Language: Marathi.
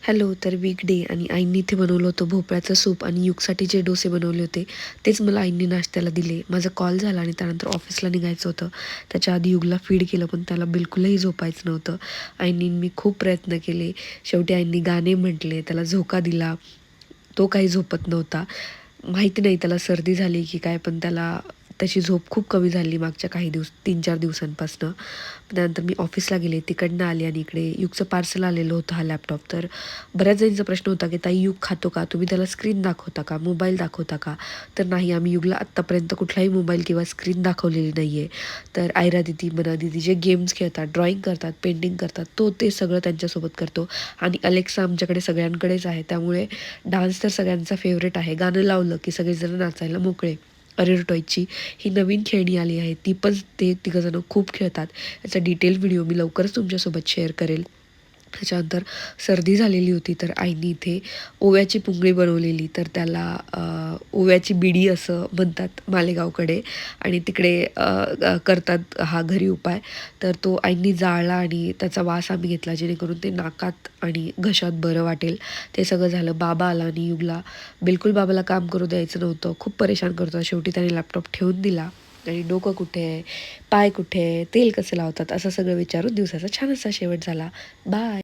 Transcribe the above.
हॅलो. तर वीकडे आणि आईंनी इथे बनवलं होतं भोपळ्याचं सूप आणि युगसाठी जे डोसे बनवले होते तेच मला आईंनी नाश्त्याला दिले. माझा कॉल झाला आणि त्यानंतर ऑफिसला निघायचं होतं. त्याच्या आधी युगला फीड केलं पण त्याला बिलकुलही झोपायचं नव्हतं. आईंनी मी खूप प्रयत्न केले. शेवटी आईंनी गाणे म्हटले, त्याला झोका दिला. तो काही झोपत नव्हता. माहिती नाही त्याला सर्दी झाली की काय, पण त्याची झोप खूप कमी झाली मागच्या काही 3-4 दिवसांपासनं. त्यानंतर मी ऑफिसला गेले, तिकडनं आले आणि इकडे युगचं पार्सल आलेलं होतं हा लॅपटॉप. तर बऱ्याच जणींचा प्रश्न होता की ताई युग खातो का? तुम्ही त्याला स्क्रीन दाखवता का? मोबाईल दाखवता का? तर नाही, आम्ही युगला आत्तापर्यंत कुठलाही मोबाईल किंवा स्क्रीन दाखवलेली नाही आहे. तर आयरा दिदी, मना दिदी जे गेम्स खेळतात, ड्रॉइंग करतात, पेंटिंग करतात, ते सगळं त्यांच्यासोबत करतो. आणि अलेक्सा आमच्याकडे सगळ्यांकडेच आहे. त्यामुळे डान्स तर सगळ्यांचा फेवरेट आहे. गाणं लावलं की सगळेजण नाचायला मोकळे. अरेर टॉयची ही नवीन खेळणी आली आहे, ती पण ते तिघंजणं खूप खेळतात. याचा डिटेल व्हिडिओ मी लवकरच तुमच्यासोबत शेअर करेल. त्याच्यानंतर सर्दी झालेली होती तर आईनी इथे ओव्याची पुंगळी बनवलेली, तर त्याला ओव्याची बिडी असं म्हणतात मालेगावकडे आणि तिकडे करतात हा घरी उपाय. तर तो आईंनी जाळला आणि त्याचा वास आम्ही घेतला जेणेकरून ते नाकात आणि घशात बरं वाटेल. ते सगळं झालं. बाबा आला आणि युगला बिलकुल बाबाला काम करू द्यायचं नव्हतं. खूप परेशान करतो. शेवटी त्याने लॅपटॉप ठेवून दिला आणि डोकं कुठे आहे, पाय कुठे आहे, तेल कसं लावतात असं सगळं विचारून दिवसाचा छान असा शेवट झाला. बाय.